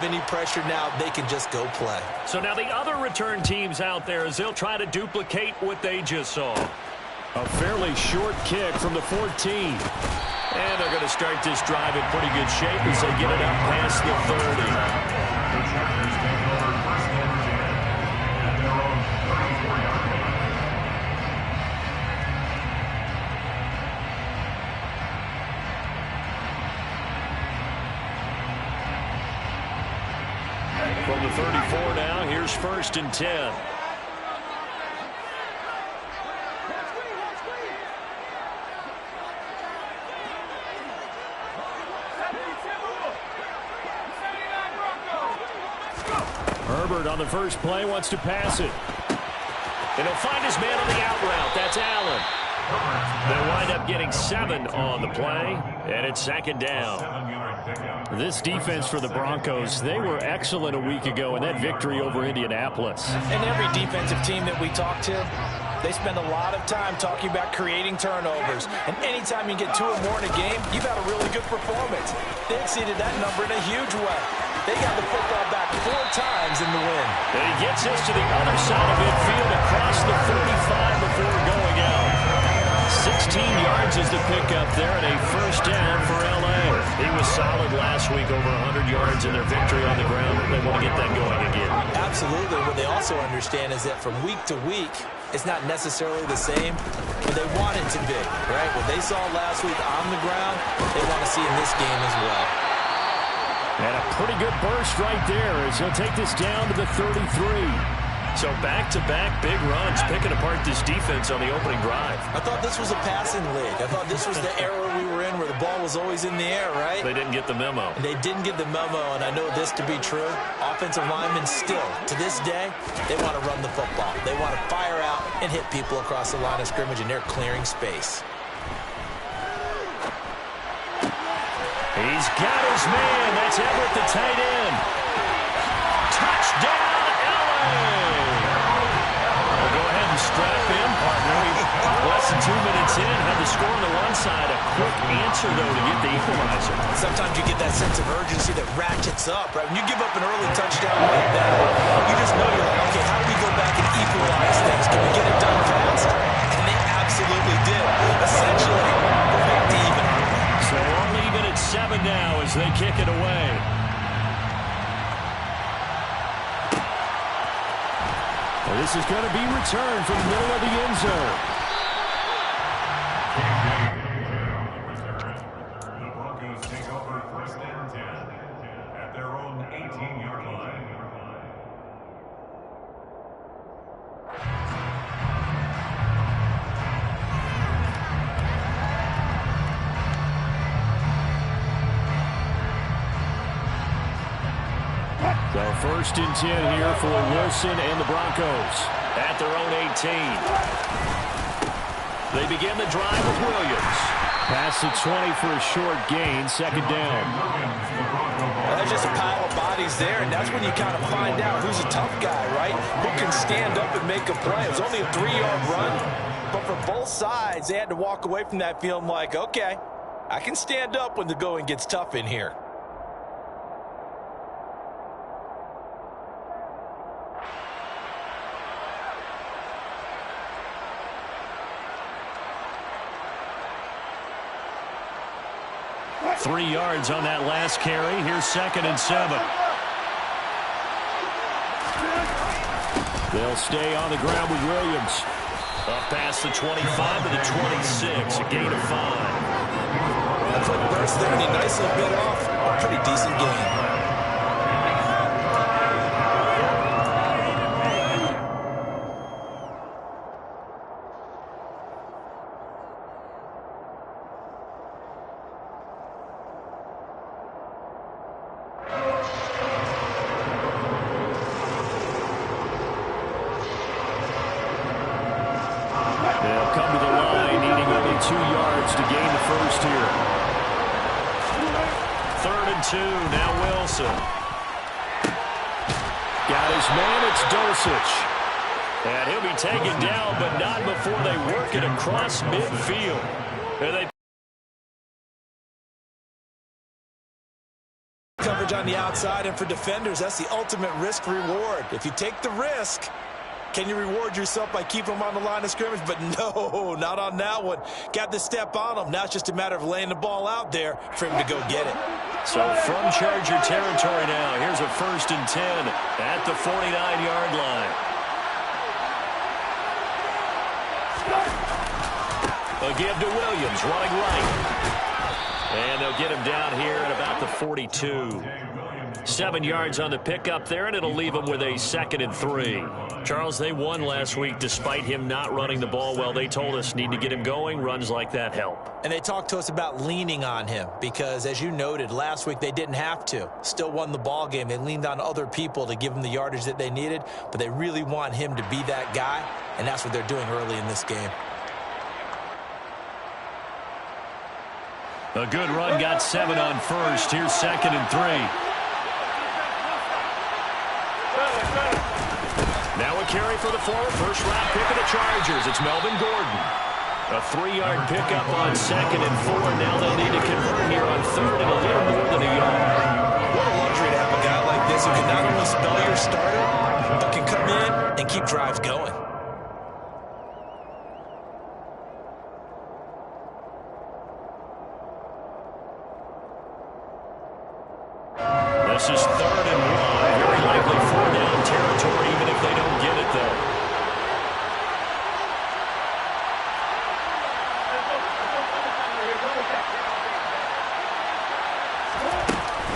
Any pressure now, they can just go play. So now the other return teams out there as they'll try to duplicate what they just saw. A fairly short kick from the 14. And they're going to start this drive in pretty good shape as they get it up past the 30. From the 34 now, here's 1st and 10. Herbert on the first play wants to pass it. And he'll find his man on the out route. That's Allen. They'll wind up getting 7 on the play, and it's 2nd down. This defense for the Broncos, they were excellent a week ago in that victory over Indianapolis. And every defensive team that we talk to, they spend a lot of time talking about creating turnovers. And anytime you get 2 or more in a game, you've had a really good performance. They exceeded that number in a huge way. They got the football back 4 times in the win. And he gets us to the other side of midfield across the 35 before going out. 16 yards is the pickup there, and a 1st down for L.A. He was solid last week, over 100 yards in their victory on the ground. They want to get that going again. Absolutely. What they also understand is that from week to week, it's not necessarily the same, but they want it to be, right? What they saw last week on the ground, they want to see in this game as well. And a pretty good burst right there as he'll take this down to the 33. So back-to-back big runs, picking apart this defense on the opening drive. I thought this was a passing league. I thought this was the era we were in where the ball was always in the air, right? They didn't get the memo. They didn't get the memo, and I know this to be true. Offensive linemen still, to this day, they want to run the football. They want to fire out and hit people across the line of scrimmage, and they're clearing space. He's got his man. That's Everett, the tight end. Touchdown, L.A. Well, go ahead and strap in, partner. Less than 2 minutes in, had the score on the one side. A quick answer, though, to get the equalizer. Sometimes you get that sense of urgency that ratchets up, right? When you give up an early touchdown like that, you just know you're like, okay, how do we go back and equalize things? Can we get it done fast? And they absolutely did. Essentially, perfect even. So only even at 7 now as they kick it away. Well, this is going to be returned from the middle of the end zone. The Broncos take over 1st and 10 at their own 18-yard line. So 1st and 10 here for Wilson and the Broncos. At their own 18. They begin the drive with Williams. Past the 20 for a short gain, 2nd down. Well, there's just a pile of bodies there, and that's when you kind of find out who's a tough guy, right? Who can stand up and make a play. It was only a 3-yard run, but for both sides, they had to walk away from that feeling like, okay, I can stand up when the going gets tough in here. Three yards on that last carry. Here's 2nd and 7. They'll stay on the ground with Williams. Up past the 25 to the 26. A gain of 5. A quick burst there, and he nicely bit off a pretty decent game. They'll come to the line, needing only 2 yards to gain the first here. 3rd and 2. Now Wilson. Got his man, it's Dulcich. And he'll be taken down, but not before they work it across midfield. And they coverage on the outside, and for defenders, that's the ultimate risk-reward. If you take the risk, can you reward yourself by keeping them on the line of scrimmage? But no, not on that one. Got to step on them. Now it's just a matter of laying the ball out there for him to go get it. So from Charger territory now, here's a 1st and 10 at the 49-yard line. They'll give to Williams, running right. And they'll get him down here at about the 42. 7 yards on the pickup there, and it'll leave him with a 2nd and 3. Charles, they won last week despite him not running the ball well. They told us need to get him going. Runs like that help. And they talked to us about leaning on him because, as you noted, last week they didn't have to. Still won the ball game. They leaned on other people to give them the yardage that they needed, but they really want him to be that guy, and that's what they're doing early in this game. A good run, got 7 on 1st. Here's 2nd and 3. Now a carry for the former first-round pick of the Chargers. It's Melvin Gordon. A 3-yard pickup on 2nd and 4. Now they'll need to convert here on 3rd and a little more than a yard. What a luxury to have a guy like this who can not only spell your starter, but can come in and keep drives going. This is 3rd and 1. Very likely 4-down territory, even if they don't get it, though.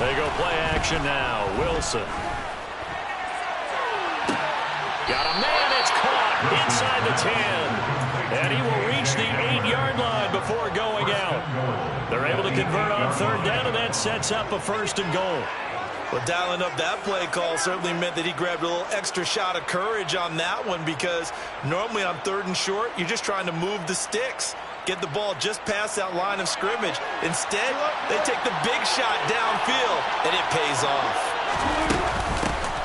They go play action now. Wilson. Got a man. It's caught inside the 10. And he will reach the 8-yard line before going out. They're able to convert on 3rd down, and that sets up a 1st and goal. Well, dialing up that play call certainly meant that he grabbed a little extra shot of courage on that one because normally on 3rd and short, you're just trying to move the sticks, get the ball just past that line of scrimmage. Instead, they take the big shot downfield, and it pays off.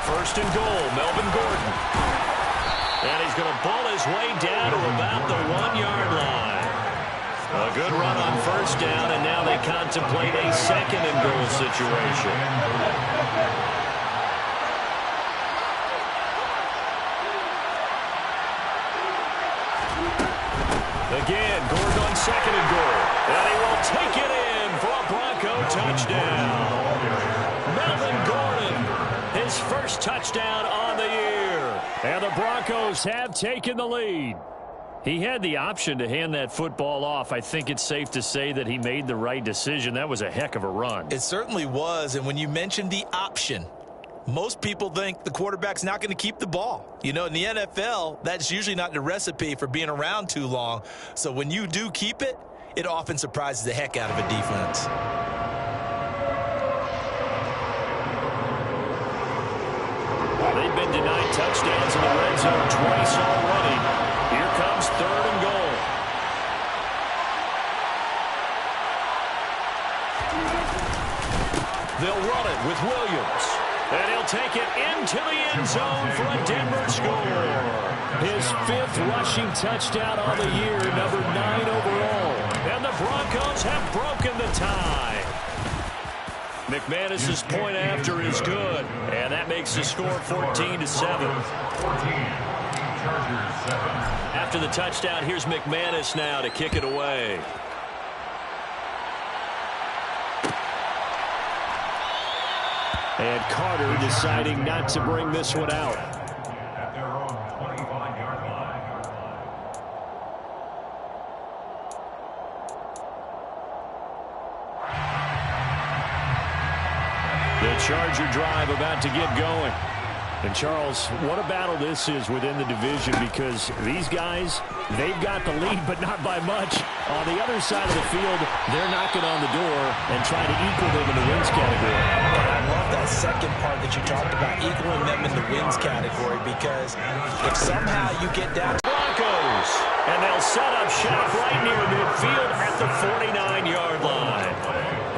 1st and goal, Melvin Gordon. And he's going to ball his way down to about the 1-yard line. A good run on 1st down, and now they contemplate a 2nd and goal situation. Again, Gordon on 2nd and goal. And he will take it in for a Bronco touchdown. Melvin Gordon, his first touchdown on the year. And the Broncos have taken the lead. He had the option to hand that football off. I think it's safe to say that he made the right decision. That was a heck of a run. It certainly was, and when you mentioned the option, most people think the quarterback's not going to keep the ball. You know, in the NFL, that's usually not the recipe for being around too long. So when you do keep it, it often surprises the heck out of a defense. They've been denied touchdowns in the red zone twice already. Here comes 3rd and goal. They'll run it with Williams. And he'll take it into the end zone for a Denver score. His 5th rushing touchdown on the year, number 9 overall. And the Broncos have broken the tie. McManus's point after is good. And that makes the score 14-7. After the touchdown, here's McManus now to kick it away. And Carter deciding not to bring this one out. At their own 25-yard line. The Charger drive about to get going. And, Charles, what a battle this is within the division because these guys, they've got the lead, but not by much. On the other side of the field, they're knocking on the door and trying to equal them in the wins category. I love that second part that you talked about, equaling them in the wins category, because if somehow you get down to Broncos, and they'll set up shop right near midfield at the 49-yard line.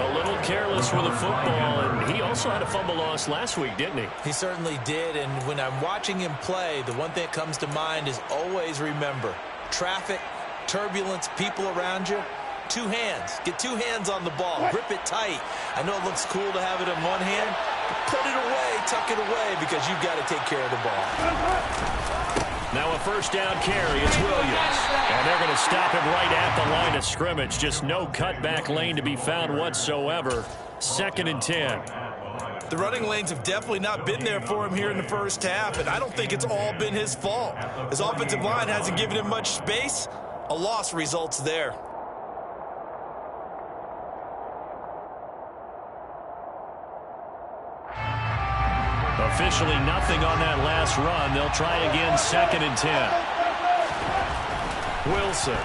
A little careless with the football, and he also had a fumble loss last week, didn't he? He certainly did, and when I'm watching him play, the one thing that comes to mind is always remember, traffic, turbulence, people around you, two hands. Get two hands on the ball. Grip it tight. I know it looks cool to have it in one hand, but put it away, tuck it away, because you've got to take care of the ball. Now a first down carry. It's Williams. And they're going to stop him right at the line of scrimmage. Just no cutback lane to be found whatsoever. 2nd and 10. The running lanes have definitely not been there for him here in the first half, and I don't think it's all been his fault. His offensive line hasn't given him much space. A loss results there. Officially nothing on that last run. They'll try again, 2nd and 10. Wilson.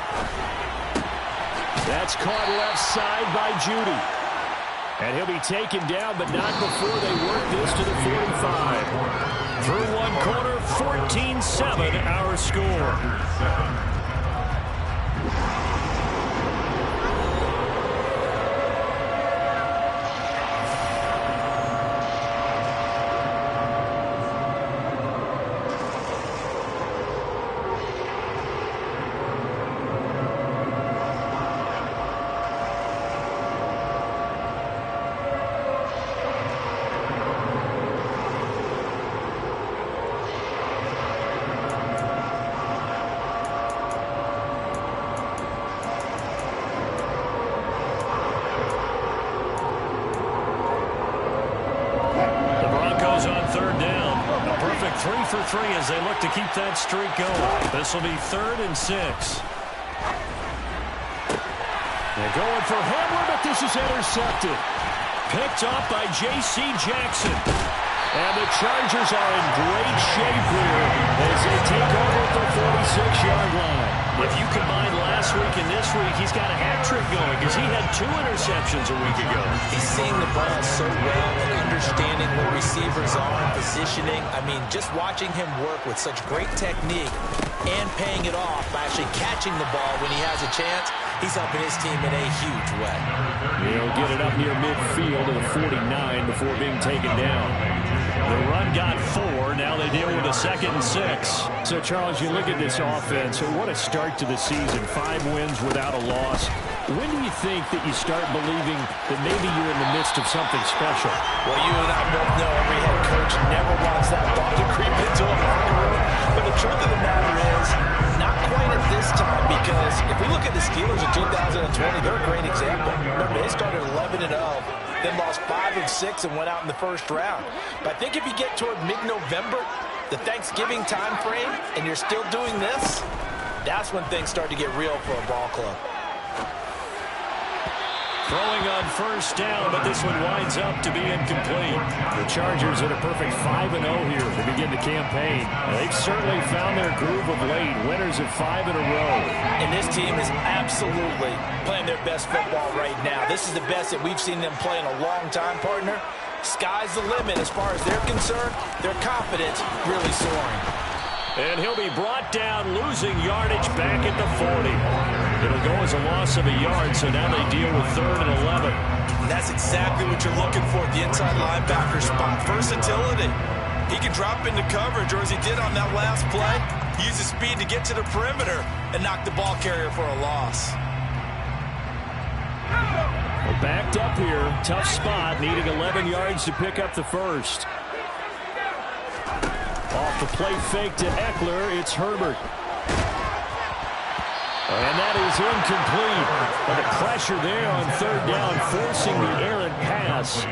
That's caught left side by Judy. And he'll be taken down, but not before they work this to the 45. Through one quarter, 14-7 our score. As they look to keep that streak going. This will be 3rd and 6. They're going for Hamler, but this is intercepted. Picked off by J.C. Jackson. And the Chargers are in great shape here as they take over at the 46-yard line. If you combine last week and this week, he's got a hat trick going because he had 2 interceptions a week ago. He's seeing the ball so well and understanding where receivers are, positioning. I mean, just watching him work with such great technique and paying it off by actually catching the ball when he has a chance, he's helping his team in a huge way. He'll get it up near midfield to the 49 before being taken down. The run got 4. Now they deal with a 2nd and 6. So, Charles, you look at this offense. What a start to the season. 5 wins without a loss. When do you think that you start believing that maybe you're in the midst of something special? Well, you and I both know every head coach never wants that ball to creep into a locker room. But the truth of the matter is, not quite at this time, because if we look at the Steelers in 2020, they're a great example. Remember, they started 11-0. Then lost 5 of 6 and went out in the first round. But I think if you get toward mid-November, the Thanksgiving time frame, and you're still doing this, that's when things start to get real for a ball club. Throwing on first down, but this one winds up to be incomplete. The Chargers at a perfect 5-0 here to begin the campaign. They've certainly found their groove of late. Winners of 5 in a row. And this team is absolutely playing their best football right now. This is the best that we've seen them play in a long time, partner. Sky's the limit as far as they're concerned. Their confidence really soaring. And he'll be brought down, losing yardage back at the 40. It'll go as a loss of a yard, so now they deal with 3rd and 11. And that's exactly what you're looking for at the inside linebacker spot. Versatility. He can drop into coverage, or as he did on that last play, use his speed to get to the perimeter and knock the ball carrier for a loss. Well, backed up here. Tough spot, needing 11 yards to pick up the first. Off the play fake to Eckler, it's Herbert. And that is incomplete. But the pressure there on 3rd down, forcing the errant pass.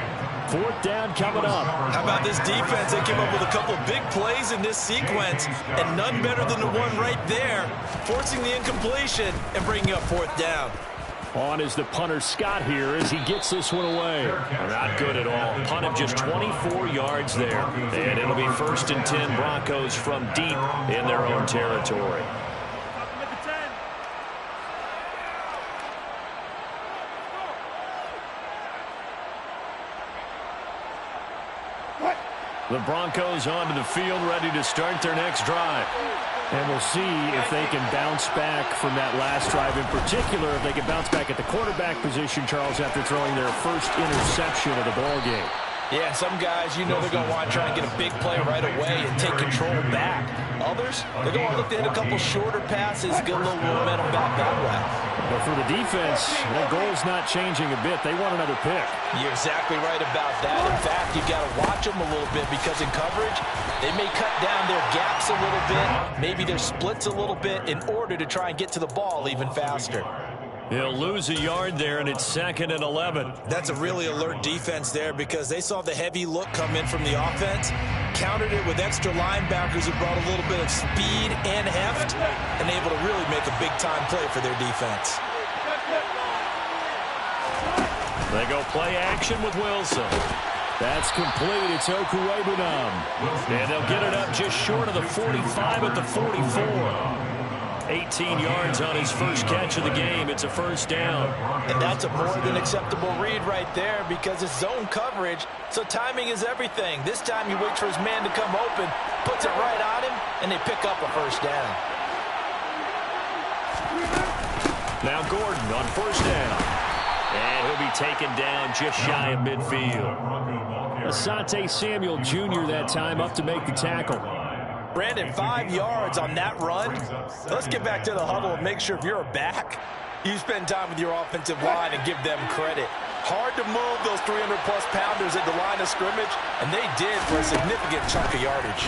4th down coming up. How about this defense? They came up with a couple big plays in this sequence, and none better than the one right there, forcing the incompletion and bringing up 4th down. On is the punter Scott here as he gets this one away. Not good at all. Punt of just 24 yards there. And it'll be 1st and 10 Broncos from deep in their own territory. The Broncos onto the field, ready to start their next drive. And we'll see if they can bounce back from that last drive. In particular, if they can bounce back at the quarterback position, Charles, after throwing their first interception of the ballgame. Yeah, some guys, you know they're going to want to try and get a big play right away and take control back. Others, they're going to look to hit a couple shorter passes, get a little momentum back that way. Well, for the defense, their goal's not changing a bit. They want another pick. You're exactly right about that. In fact, you've got to watch them a little bit because in coverage, they may cut down their gaps a little bit, maybe their splits a little bit in order to try and get to the ball even faster. He'll lose a yard there, and it's 2nd and 11. That's a really alert defense there because they saw the heavy look come in from the offense, countered it with extra linebackers who brought a little bit of speed and heft, and able to really make a big-time play for their defense. They go play action with Wilson. That's complete. It's Okuwebunam. And they'll get it up just short of the 45 at the 44. 18 yards on his first catch of the game. It's a first down. And that's a more than acceptable read right there because it's zone coverage, so timing is everything. This time he waits for his man to come open, puts it right on him, and they pick up a first down. Now Gordon on first down. And he'll be taken down just shy of midfield. Asante Samuel Jr. that time up to make the tackle. Brandon, 5 yards on that run. Let's get back to the huddle and make sure if you're a back, you spend time with your offensive line and give them credit. Hard to move those 300-plus pounders at the line of scrimmage, and they did for a significant chunk of yardage.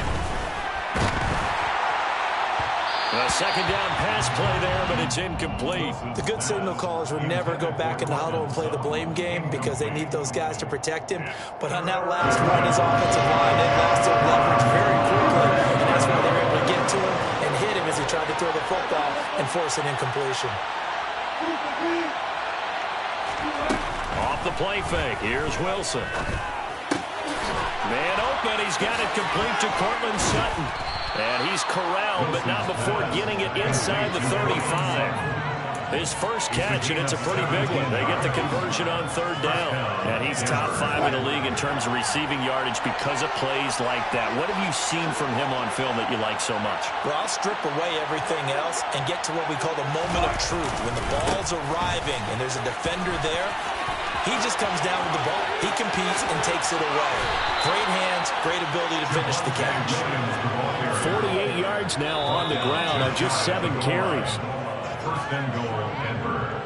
A second down pass play there, but it's incomplete. The good signal callers will never go back in the huddle and play the blame game because they need those guys to protect him. But on that last run, his offensive line, they lost their leverage very quickly, and that's why they're able to get to him and hit him as he tried to throw the football and force an incompletion. Off the play fake, here's Wilson. Man open, he's got it complete to Cortland Sutton. And he's corralled, but not before getting it inside the 35. His first catch, and it's a pretty big one. They get the conversion on third down. And he's top 5 in the league in terms of receiving yardage because of plays like that. What have you seen from him on film that you like so much? Well, I'll strip away everything else and get to what we call the moment of truth. When the ball's arriving and there's a defender there, he just comes down with the ball. He competes and takes it away. Great hands, great ability to finish the catch. 48 yards now on the ground on just 7 carries. First and goal, Denver.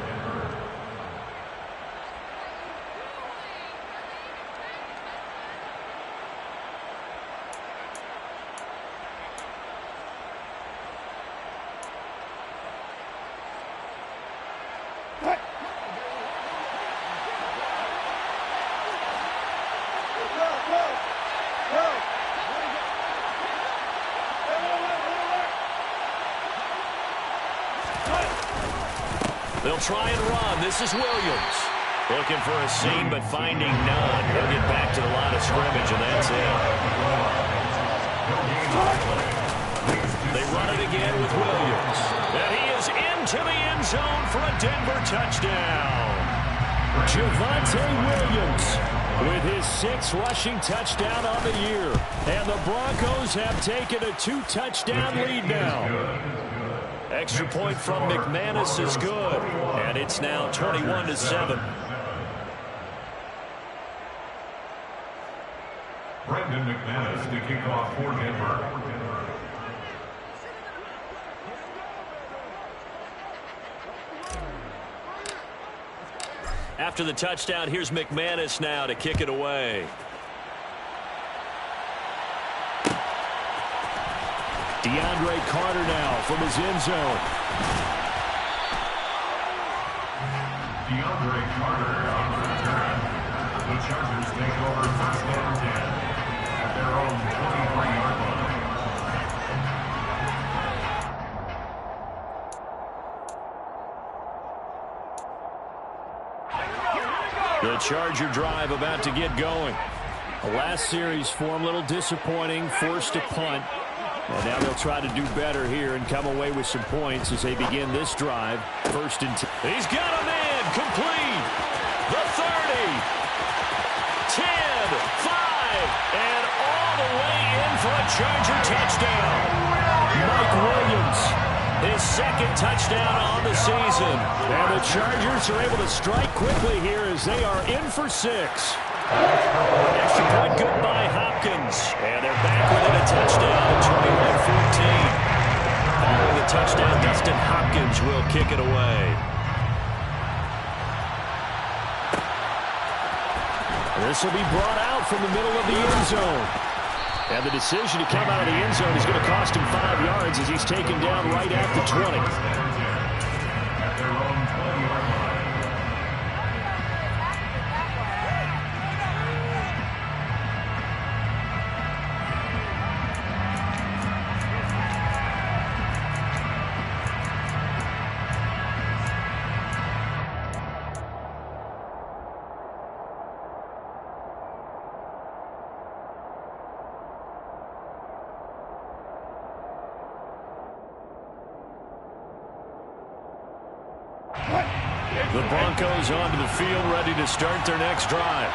They'll try and run. This is Williams. Looking for a seam, but finding none. He'll get back to the line of scrimmage, and that's it. They run it again with Williams. And he is into the end zone for a Denver touchdown. Javonte Williams with his 6th rushing touchdown on the year. And the Broncos have taken a 2-touchdown lead now. Extra point from McManus is good. And it's now 21-7. Brendan McManus to kick off for Denver. After the touchdown, here's McManus now to kick it away. DeAndre Carter now from his end zone. DeAndre Carter on the return. The Chargers take over first and 10 at their own 23-yard line. The Charger drive about to get going. The last series for him, a little disappointing, forced a punt. And now they'll try to do better here and come away with some points as they begin this drive. First and 10. He's got a man complete. The 30, 10, 5, and all the way in for a Charger touchdown. Mike Williams, his 2nd touchdown on the season. And the Chargers are able to strike quickly here as they are in for 6. Extra point good by Hopkins. And they're back within a touchdown, 21-14. Following the touchdown, Dustin Hopkins will kick it away. This will be brought out from the middle of the end zone. And the decision to come out of the end zone is going to cost him 5 yards as he's taken down right at the 20. At their own 20-yard line. The Broncos onto the field, ready to start their next drive.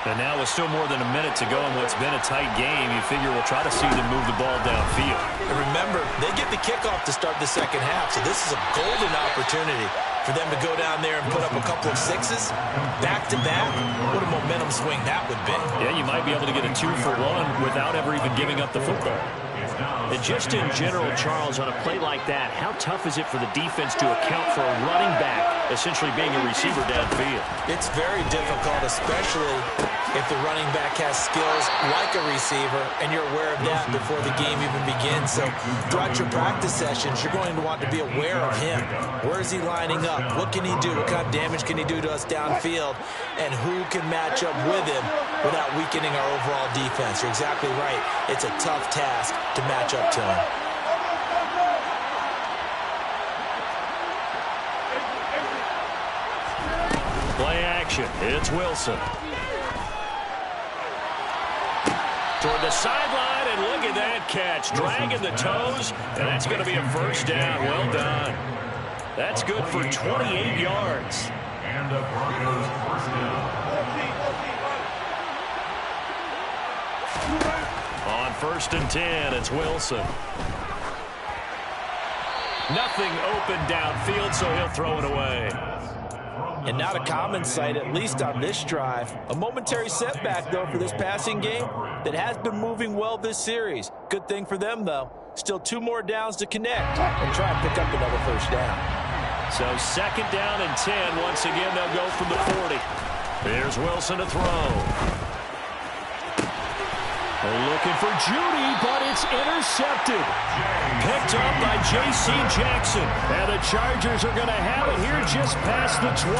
And now with still more than a minute to go in what's been a tight game, you figure we'll try to see them move the ball downfield. And remember, they get the kickoff to start the second half, so this is a golden opportunity for them to go down there and put up a couple of sixes back-to-back. What a momentum swing that would be. Yeah, you might be able to get a 2-for-1 without ever even giving up the football. And just in general, Charles, on a play like that, how tough is it for the defense to account for a running back essentially being a receiver downfield? It's very difficult, especially if the running back has skills like a receiver, and you're aware of that before the game even begins. So throughout your practice sessions, you're going to want to be aware of him. Where is he lining up? What can he do? What kind of damage can he do to us downfield? And who can match up with him without weakening our overall defense? You're exactly right. It's a tough task to match up to him. Play action. It's Wilson. Toward the sideline, and look at that catch. Dragging the toes, and that's going to be a first down. Well done. That's good for 28 yards. And the Broncos first down. On 1st and 10, it's Wilson. Nothing open downfield, so he'll throw it away. And not a common sight, at least on this drive. A momentary setback, though, for this passing game that has been moving well this series. Good thing for them, though. Still 2 more downs to connect and try and pick up another first down. So 2nd down and 10. Once again, they'll go from the 40. Here's Wilson to throw. Looking for Judy, but it's intercepted. Picked up by J.C. Jackson. And the Chargers are going to have it here just past the 25.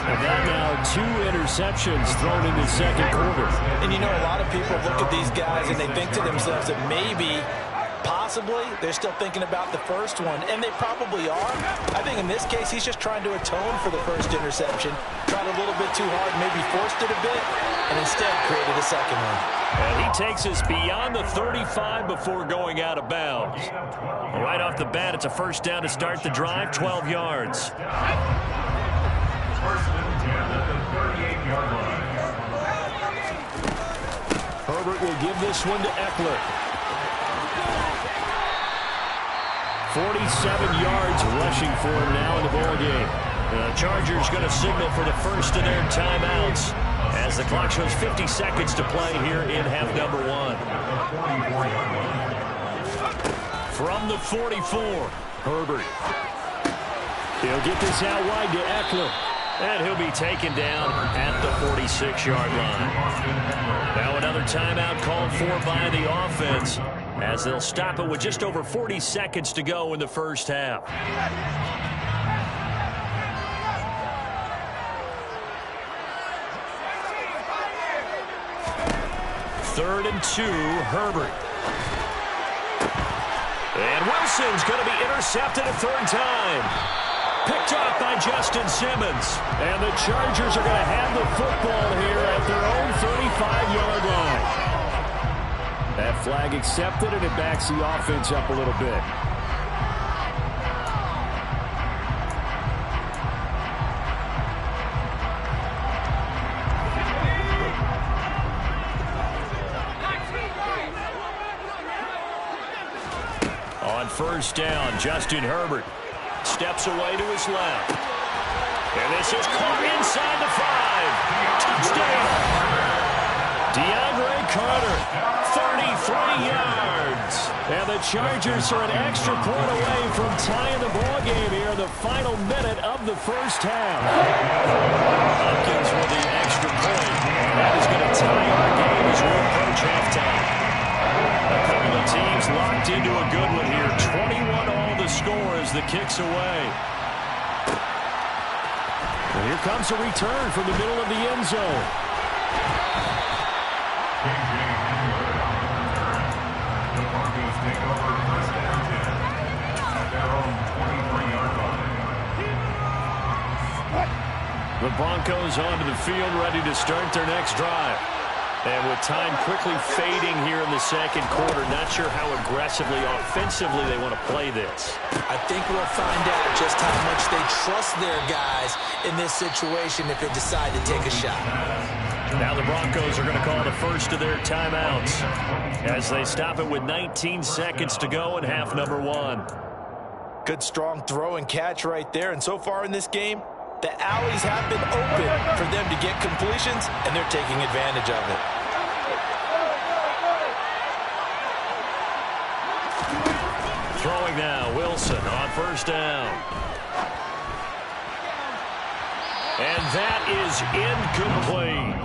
And that now 2 interceptions thrown in the second quarter. And you know, a lot of people look at these guys and they think to themselves that maybe, possibly, they're still thinking about the first one. And they probably are. I think in this case, he's just trying to atone for the first interception. Tried a little bit too hard, maybe forced it a bit, and instead created a second one. And he takes us beyond the 35 before going out of bounds. Right off the bat, it's a first down to start the drive, 12 yards. 1st and 10 at the 38-yard line. Herbert will give this one to Eckler. 47 yards rushing for him now in the ballgame. The Chargers going to signal for the first of their timeouts as the clock shows 50 seconds to play here in half number 1. From the 44, Herbert. He'll get this out wide to Eckler. And he'll be taken down at the 46-yard line. Now another timeout called for by the offense as they'll stop it with just over 40 seconds to go in the first half. 3rd and 2, Herbert. And Wilson's going to be intercepted a 3rd time. Picked off by Justin Simmons. And the Chargers are going to have the football here at their own 35-yard line. That flag accepted, and it backs the offense up a little bit. On 1st down, Justin Herbert steps away to his left. And this is caught inside the 5. Touchdown! DeAndre Carter, 33 yards. And the Chargers are an extra point away from tying the ball game here in the final minute of the first half. Hopkins with the extra point. That is going to tie our game as we approach halftime. A couple of teams locked into a good one here. 21 all the score as the kick's away. And here comes a return from the middle of the end zone. The Broncos take over first down 10 at their own 23-yard line. The Broncos onto the field, ready to start their next drive. And with time quickly fading here in the second quarter, not sure how aggressively, offensively they want to play this. I think we'll find out just how much they trust their guys in this situation if they decide to take a shot. Now the Broncos are going to call the first of their timeouts as they stop it with 19 seconds to go in half number one. Good strong throw and catch right there. And so far in this game, the alleys have been open for them to get completions, and they're taking advantage of it. Throwing now, Wilson on first down. And that is incomplete.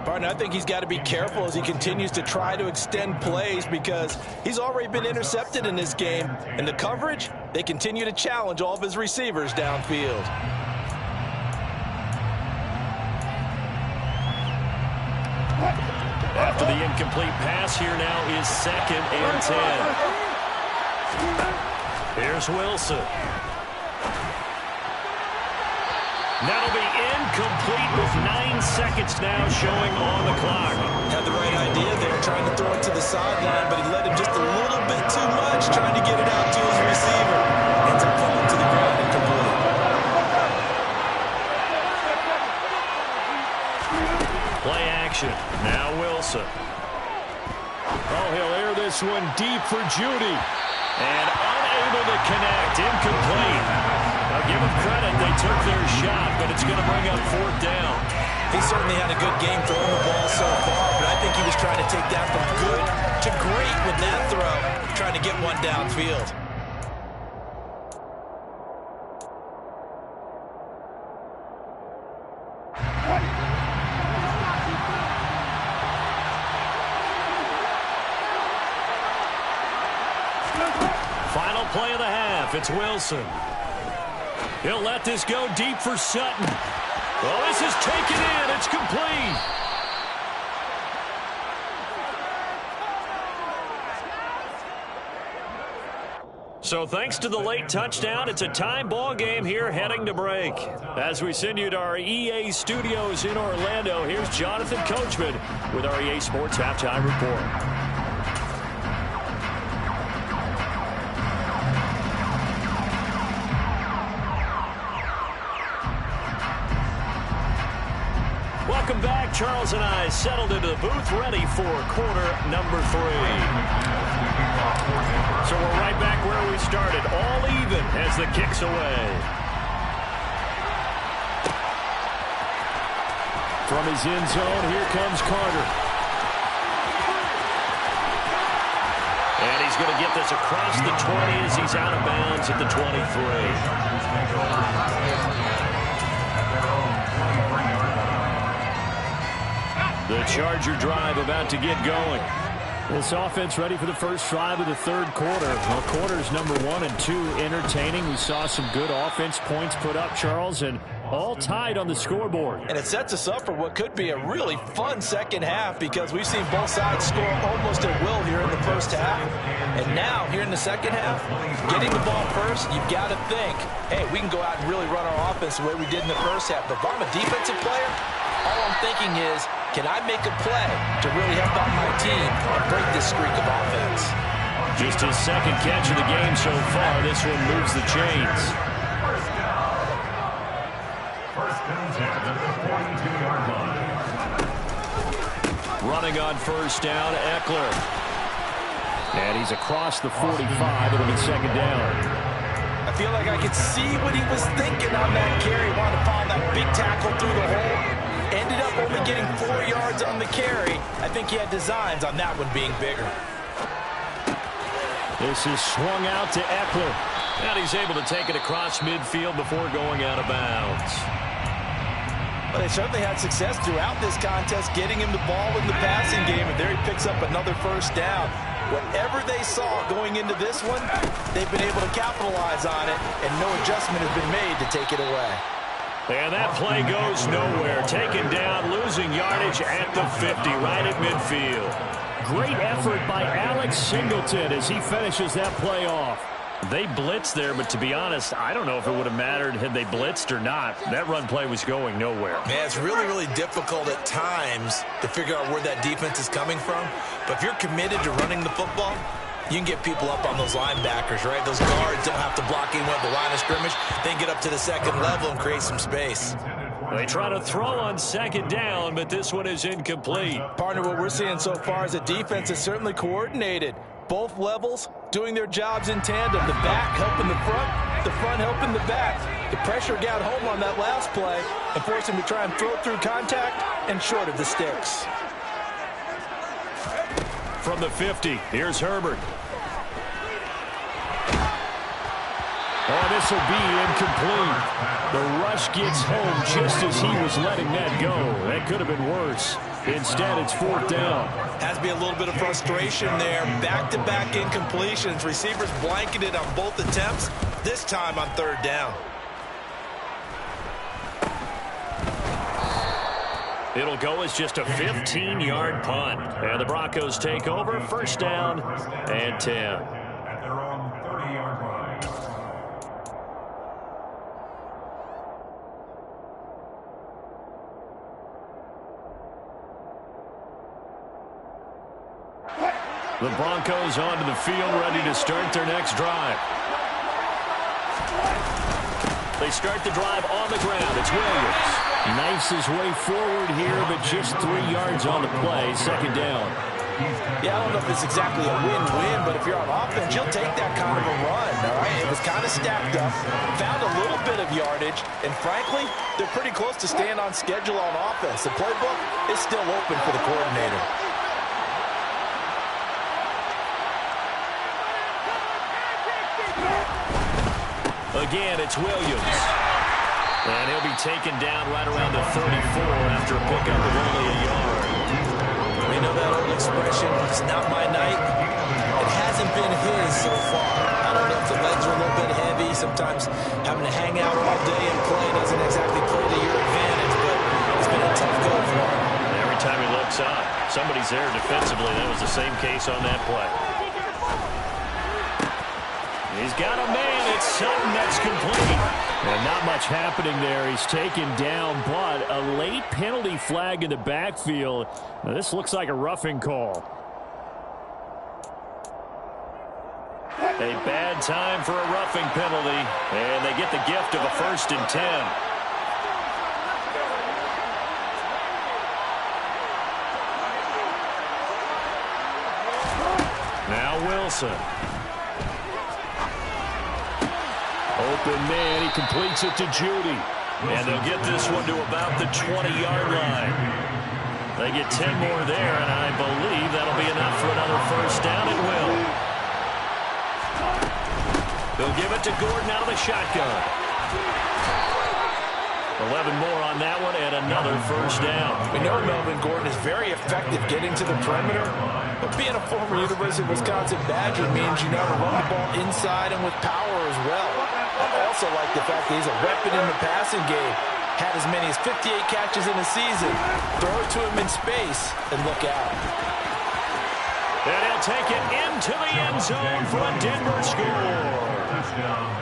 Partner, I think he's got to be careful as he continues to try to extend plays because he's already been intercepted in this game. And the coverage, they continue to challenge all of his receivers downfield. After the incomplete pass, here now is 2nd and 10. Here's Wilson. That'll be incomplete with 9 seconds now showing on the clock. Had the right idea there, trying to throw it to the sideline, but he led him just a little bit too much, trying to get it out to his receiver. Ends up falling to the ground incomplete. Play action. Now Wilson. Oh, he'll air this one deep for Judy. And unable to connect. Incomplete. I'll give them credit. They took their shot, but it's going to bring up 4th down. He certainly had a good game throwing the ball so far, but I think he was trying to take that from good to great with that throw, trying to get one downfield. Final play of the half. It's Wilson. He'll let this go deep for Sutton. Well, this is taken in. It's complete. So thanks to the late touchdown, it's a tie ball game here heading to break. As we send you to our EA studios in Orlando, here's Jonathan Coachman with our EA Sports Halftime Report. Welcome back. Charles and I settled into the booth, ready for quarter number 3. So we're right back where we started, all even as the kick's away. From his end zone, here comes Carter. And he's going to get this across the 20 as he's out of bounds at the 23. The Charger drive about to get going. This offense ready for the first drive of the third quarter. Well, quarters number 1 and 2 entertaining. We saw some good offense points put up, Charles, and all tied on the scoreboard. And it sets us up for what could be a really fun second half because we've seen both sides score almost at will here in the first half. And now, here in the second half, getting the ball first, you've got to think, hey, we can go out and really run our offense the way we did in the first half. But if I'm a defensive player, all I'm thinking is, can I make a play to really help out my team and break this streak of offense? Just his second catch of the game so far. This one moves the chains. First down 10 at the 42-yard line. Running on first down, Eckler. And he's across the 45. It'll be second down. I feel like I could see what he was thinking on that carry. Wanted to follow that big tackle through the hole. Ended up only getting 4 yards on the carry. I think he had designs on that one being bigger. This is swung out to Eckler. And he's able to take it across midfield before going out of bounds. Well, they certainly had success throughout this contest, getting him the ball in the passing game, and there he picks up another first down. Whatever they saw going into this one, they've been able to capitalize on it, and no adjustment has been made to take it away. And that play goes nowhere. Taken down, losing yardage at the 50, right at midfield. Great effort by Alex Singleton as he finishes that play off. They blitzed there, but to be honest, I don't know if it would have mattered had they blitzed or not. That run play was going nowhere. Man, it's really, really difficult at times to figure out where that defense is coming from. But if you're committed to running the football, you can get people up on those linebackers, right? Those guards don't have to block anyone at the line of scrimmage. They can get up to the second level and create some space. They try to throw on second down, but this one is incomplete. Partner, what we're seeing so far is the defense is certainly coordinated. Both levels doing their jobs in tandem. The back helping the front helping the back. The pressure got home on that last play and forced him to try and throw through contact and short of the sticks. From the 50, here's Herbert. Oh, this will be incomplete. The rush gets home just as he was letting that go. That could have been worse. Instead, it's fourth down. Has to be a little bit of frustration there. Back-to-back incompletions. Receivers blanketed on both attempts, this time on third down. It'll go as just a 15-yard punt. And the Broncos take over, first down and 10. At their own 30-yard line. The Broncos onto the field, ready to start their next drive. They start the drive on the ground. It's Williams. Knifes his way forward here, but just 3 yards on the play. Second down. Yeah, I don't know if it's exactly a win-win, but if you're on offense, you'll take that kind of a run, all right? It was kind of stacked up, found a little bit of yardage, and frankly, they're pretty close to staying on schedule on offense. The playbook is still open for the coordinator. Again, it's Williams. And he'll be taken down right around the 34 after a pickup of only a yard. We know that old expression, it's not my night. It hasn't been his so far. I don't know if the legs are a little bit heavy. Sometimes having to hang out all day and play doesn't exactly play to your advantage, but it's been a tough go for him. And every time he looks up, somebody's there defensively. That was the same case on that play. He's got a man. It's Sutton. That's complete. And not much happening there. He's taken down, but a late penalty flag in the backfield. Now, this looks like a roughing call. A bad time for a roughing penalty. And they get the gift of a 1st and 10. Now Wilson. Open man, he completes it to Judy. And they'll get this one to about the 20-yard line. They get 10 more there, and I believe that'll be enough for another first down. It will. They'll give it to Gordon out of the shotgun. 11 more on that one, and another first down. We know Melvin Gordon is very effective getting to the perimeter, but being a former University of Wisconsin Badger means you know to run the ball inside and with power as well. I also like the fact that he's a weapon in the passing game. Had as many as 58 catches in a season. Throw it to him in space and look out. And he'll take it into the end zone for a Denver score.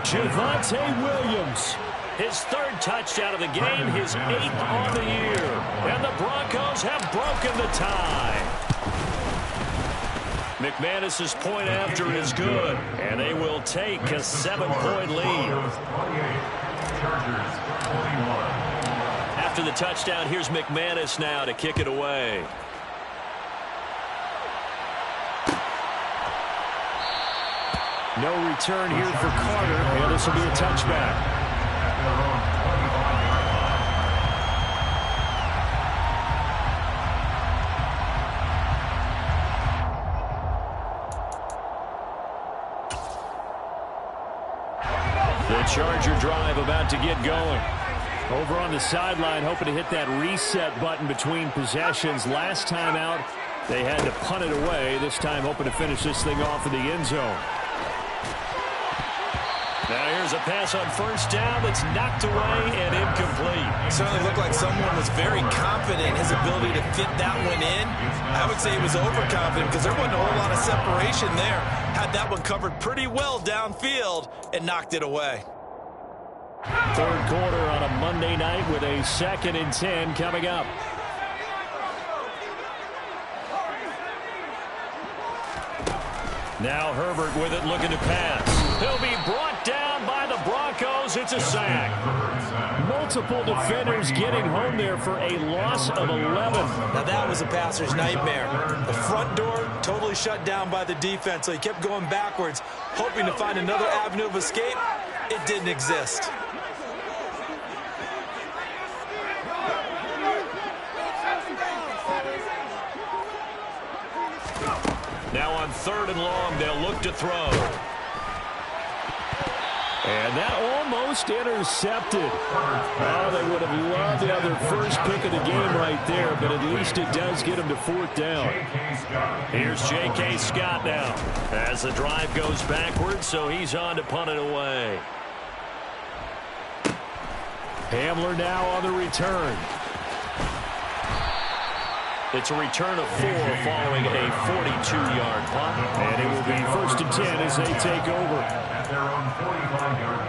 Javonte Williams. His 3rd touchdown of the game, his 8th on the year. And the Broncos have broken the tie. McManus's point after is good, and they will take a 7-point lead. After the touchdown, here's McManus now to kick it away. No return here for Carter, and this will be a touchback. The Charger drive about to get going. Over on the sideline, hoping to hit that reset button between possessions. Last time out, they had to punt it away. This time, hoping to finish this thing off in the end zone. Now here's a pass on first down that's knocked away and incomplete. It certainly looked like someone was very confident in his ability to fit that one in. I would say he was overconfident because there wasn't a whole lot of separation there. Had that one covered pretty well downfield and knocked it away. Third quarter on a Monday night with a 2nd and 10 coming up. Now Herbert with it, looking to pass. He'll be brought down by the Broncos. It's a sack. Multiple defenders getting home there for a loss of 11. Now that was a passer's nightmare. The front door totally shut down by the defense, so he kept going backwards, hoping to find another avenue of escape. It didn't exist. Now on 3rd and long, they'll look to throw. And that almost intercepted. Oh, they would have loved to have their first pick of the game right there, but at least it does get them to 4th down. Here's J.K. Scott now as the drive goes backwards, so he's on to punt it away. Hamler now on the return. It's a return of 4 following a 42-yard punt. And it will be 1st and 10 as they take over. At their own 45-yard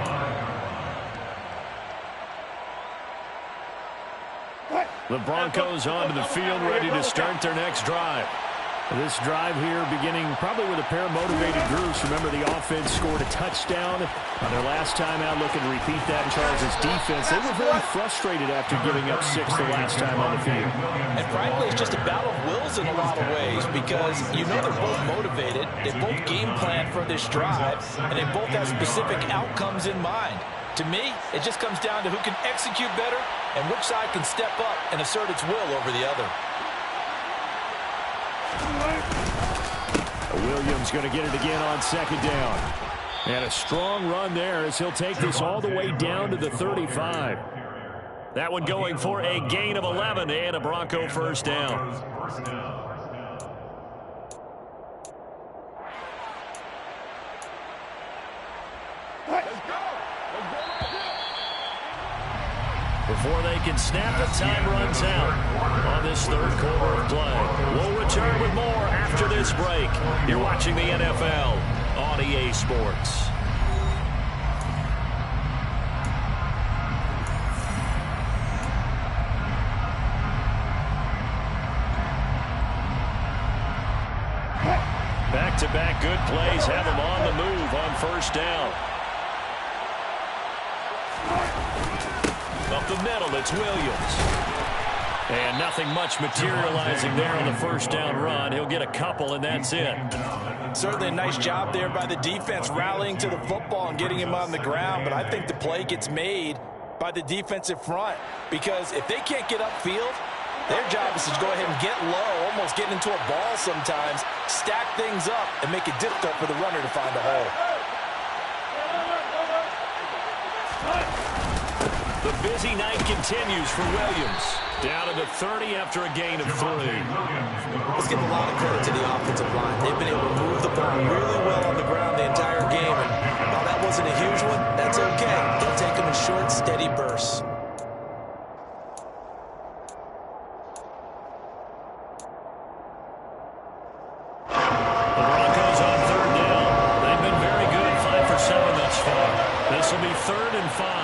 line. The Broncos onto the field, ready to start their next drive. This drive here beginning probably with a pair of motivated groups. Remember, the offense scored a touchdown on their last time out. Looking to repeat that in Charles' defense. They were very frustrated after giving up 6 the last time on the field. And frankly, it's just a battle of wills in a lot of ways because you know they're both motivated. They both game plan for this drive, and they both have specific outcomes in mind. To me, it just comes down to who can execute better and which side can step up and assert its will over the other. Williams going to get it again on 2nd down. And a strong run there as he'll take this all the way down to the 35. That one going for a gain of 11 and a Bronco first down. Before they can snap it, time runs out on this 3rd quarter of play. We'll return with more after this break. You're watching the NFL on EA Sports. Back-to-back good plays have them on the move on 1st down. Up the middle, it's Williams. And nothing much materializing there on the 1st down run. He'll get a couple, and that's it. Certainly a nice job there by the defense rallying to the football and getting him on the ground, but I think the play gets made by the defensive front because if they can't get upfield, their job is to go ahead and get low, almost get into a ball sometimes, stack things up, and make it difficult for the runner to find a hole. The busy night continues for Williams. Down to the 30 after a gain of 3. Let's give a lot of credit to the offensive line. They've been able to move the ball really well on the ground the entire game. And while that wasn't a huge one, that's okay. They'll take them in short, steady bursts. The Broncos on 3rd down. They've been very good, 5 for 7 thus far. This will be 3rd and 5.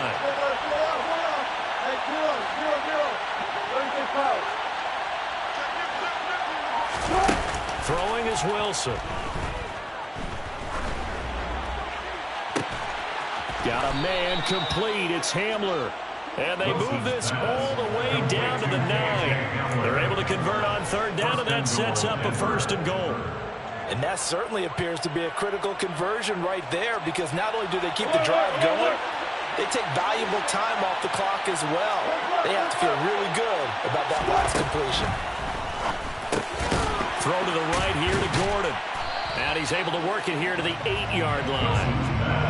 Throwing is Wilson. Got a man complete. It's Hamler. And they move this all the way down to the 9. They're able to convert on 3rd down, and that sets up a 1st and goal. And that certainly appears to be a critical conversion right there because not only do they keep the drive going, they take valuable time off the clock as well. They have to feel really good about that last completion. Throw to the right here to Gordon. And he's able to work it here to the 8-yard line.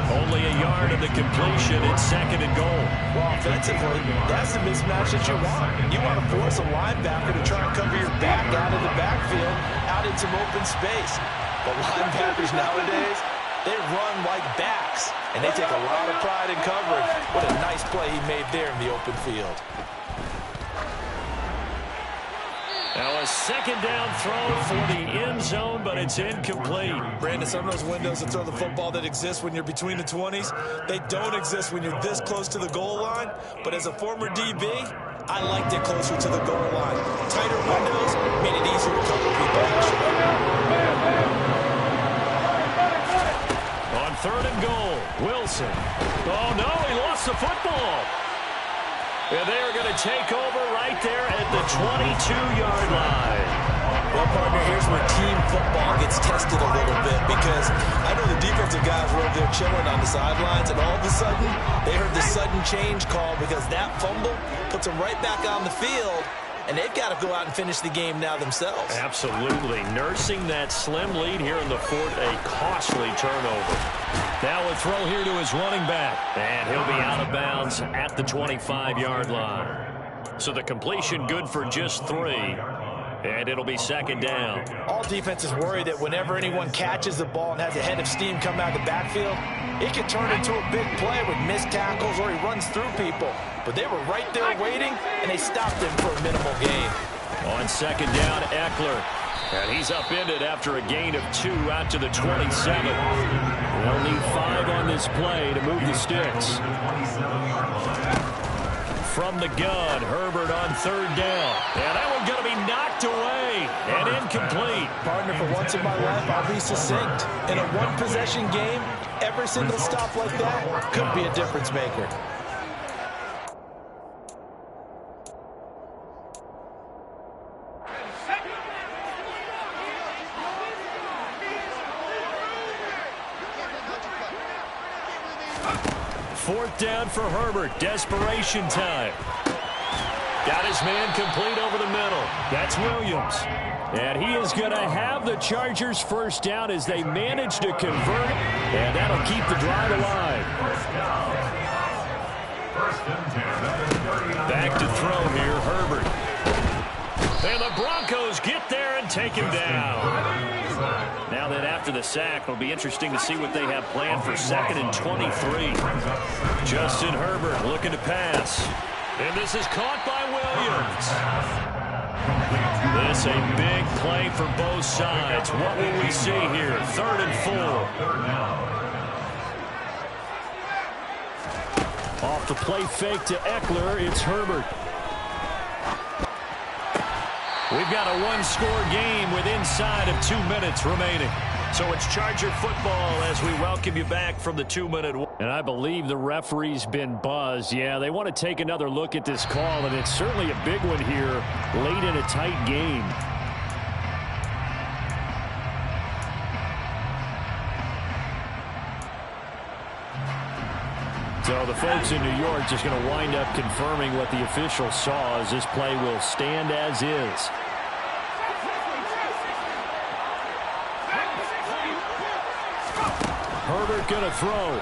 Only a yard in the completion. It's 2nd and goal. Well, offensively, that's the mismatch that you want. You want to force a linebacker to try and cover your back out of the backfield, out in some open space. But linebackers nowadays, they run like backs, and they take a lot of pride in covering. What a nice play he made there in the open field. Now a 2nd down throw for the end zone, but it's incomplete. Brandon, some of those windows to throw the football that exist when you're between the 20s, they don't exist when you're this close to the goal line. But as a former DB, I liked it closer to the goal line. Tighter windows made it easier to cover people actually. On 3rd and goal, Wilson. Oh, no, he lost the football. And they are going to take over right there at the 22-yard line. Well, partner, here's where team football gets tested a little bit because I know the defensive guys were over there chilling on the sidelines, and all of a sudden, they heard the sudden change call because that fumble puts them right back on the field, and they've got to go out and finish the game now themselves. Absolutely. Nursing that slim lead here in the 4th, a costly turnover. Now a throw here to his running back. And he'll be out of bounds at the 25-yard line. So the completion good for just 3. And it'll be 2nd down. All defenses worry that whenever anyone catches the ball and has a head of steam come out of the backfield, it can turn into a big play with missed tackles or he runs through people. But they were right there waiting, and they stopped him for a minimal gain. On 2nd down, Eckler. And he's upended after a gain of 2 out to the 27. They'll need 5 on this play to move the sticks. From the gun, Herbert on 3rd down. And that one's going to be knocked away and incomplete. Partner, for once in my life, I'll be succinct. In a one-possession game, every single stop like that could be a difference maker. Fourth down for Herbert. Desperation time. Got his man complete over the middle. That's Williams. And he is going to have the Chargers first down as they manage to convert. And that'll keep the drive alive. Back to throw here, Herbert. And the Broncos get there and take him down. Now that after the sack, it'll be interesting to see what they have planned for 2nd and 23. Justin Herbert looking to pass. And this is caught by Williams. This a big play for both sides. What will we see here? 3rd and 4. Off the play fake to Eckler, it's Herbert. We've got a one-score game with inside of 2 minutes remaining. So it's Charger football as we welcome you back from the 2-minute. And I believe the referee's been buzzed. Yeah, they want to take another look at this call, and it's certainly a big one here late in a tight game. So the folks in New York just going to wind up confirming what the official saw as this play will stand as is. Herbert going to throw.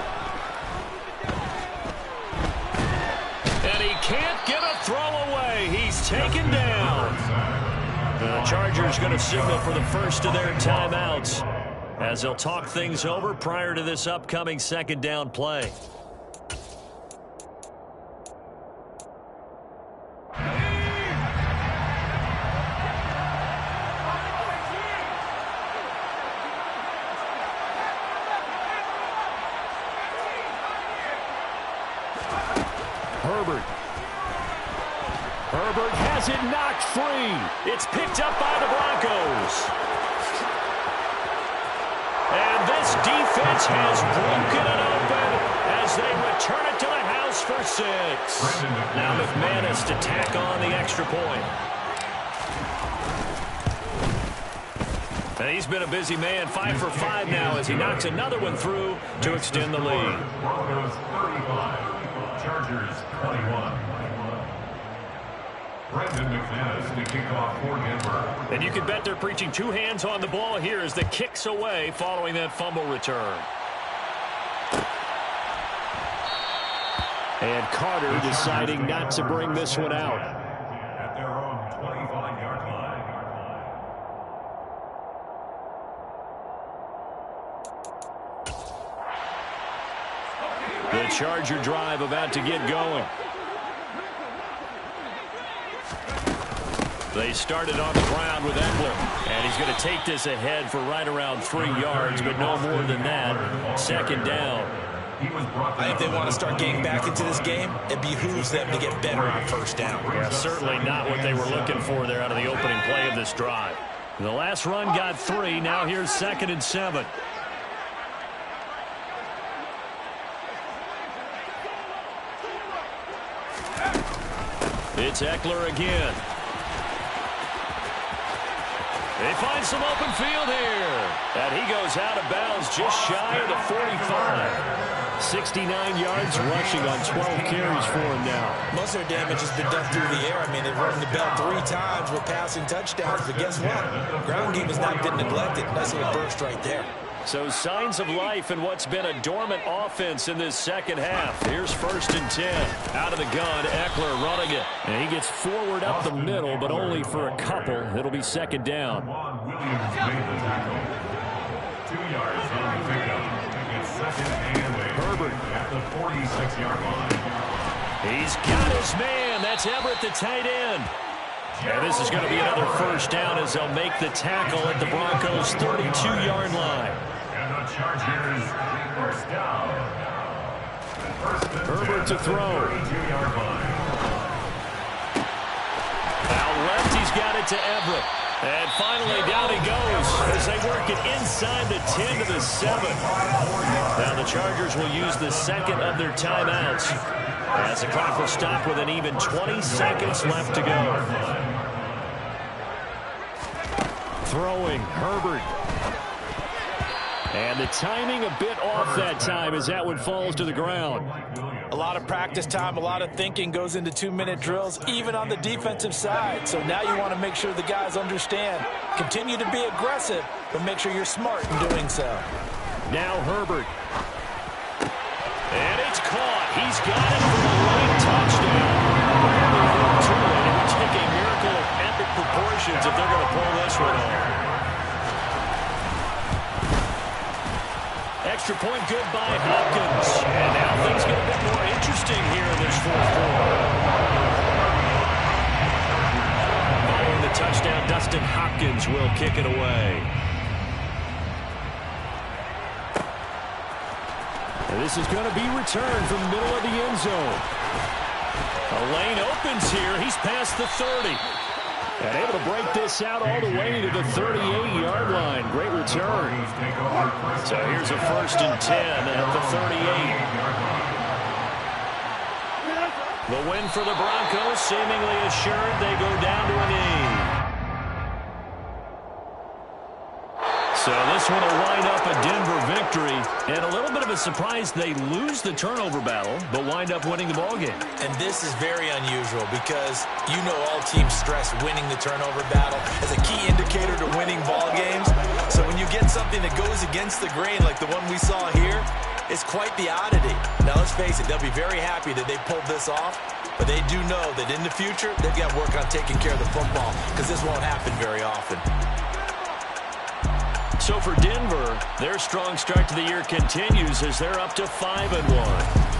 And he can't get a throw away. He's taken down. The Chargers going to signal for the first of their timeouts as they'll talk things over prior to this upcoming 2nd down play. Herbert has it knocked free. It's picked up by the Broncos. And this defense has broken it open as they return it to the house for 6. Now McManus to tack on the extra point. And he's been a busy man, 5 for 5 now as he knocks another one through to extend the lead. Broncos 35, Chargers 21. Brendan McManus to kick off for Denver. And you can bet they're preaching 2 hands on the ball here as the kick's away following that fumble return. And Carter deciding not to bring this one out. At their own 25-yard line. The Charger drive about to get going. They started on the ground with Eckler. And he's going to take this ahead for right around 3 yards, but no more than that. Second down. I think they want to start getting back into this game. It behooves them to get better on first down. Yeah, certainly not what they were looking for there out of the opening play of this drive. The last run got 3. Now here's 2nd and 7. It's Eckler again. They find some open field here. And he goes out of bounds just shy of the 45. 69 yards rushing on 12 carries for him now. Most of their damage has been done through the air. I mean, they've rung the bell 3 times with passing touchdowns. But guess what? Ground game has not been neglected. Nice little burst right there. So signs of life in what's been a dormant offense in this second half. Here's 1st and 10. Out of the gun, Eckler running it. And he gets forward up the middle, but only for a couple. It'll be 2nd down. Williams made the tackle. 2 yards on the pickup. It's 2nd and 8. Herbert at the 46-yard line. He's got his man. That's Everett, the tight end. And this is going to be another 1st down as they'll make the tackle at the Broncos' 32-yard line. And the Chargers, 1st down. Herbert to throw. 32-yard line. Now left, he's got it to Everett. And finally down he goes as they work it inside the 10 to the 7. Now the Chargers will use the 2nd of their timeouts as the clock will stop with an even 20 seconds left to go. Throwing, Herbert. And the timing a bit off that time as that one falls to the ground. A lot of practice time, a lot of thinking goes into 2-minute drills, even on the defensive side. So now you want to make sure the guys understand. Continue to be aggressive, but make sure you're smart in doing so. Now Herbert. And it's caught. He's got it for a late touchdown. It would take a miracle of epic proportions if they're going to pull this one off. Extra point good by Hopkins. And now things get a bit more interesting here in this 4th quarter. Following the touchdown, Dustin Hopkins will kick it away. And this is going to be returned from the middle of the end zone. A lane opens here. He's past the 30. And able to break this out all the way to the 38-yard line. Great return. So here's a 1st and 10 at the 38. The win for the Broncos seemingly assured. They go down to a knee. So this one will wind up a Denver victory. And a little bit of a surprise, they lose the turnover battle, but wind up winning the ballgame. And this is very unusual because you know all teams stress winning the turnover battle as a key indicator to winning ball games. So when you get something that goes against the grain like the one we saw here, it's quite the oddity. Now let's face it, they'll be very happy that they pulled this off, but they do know that in the future, they've got to work on taking care of the football because this won't happen very often. So for Denver, their strong start to the year continues as they're up to 5-1.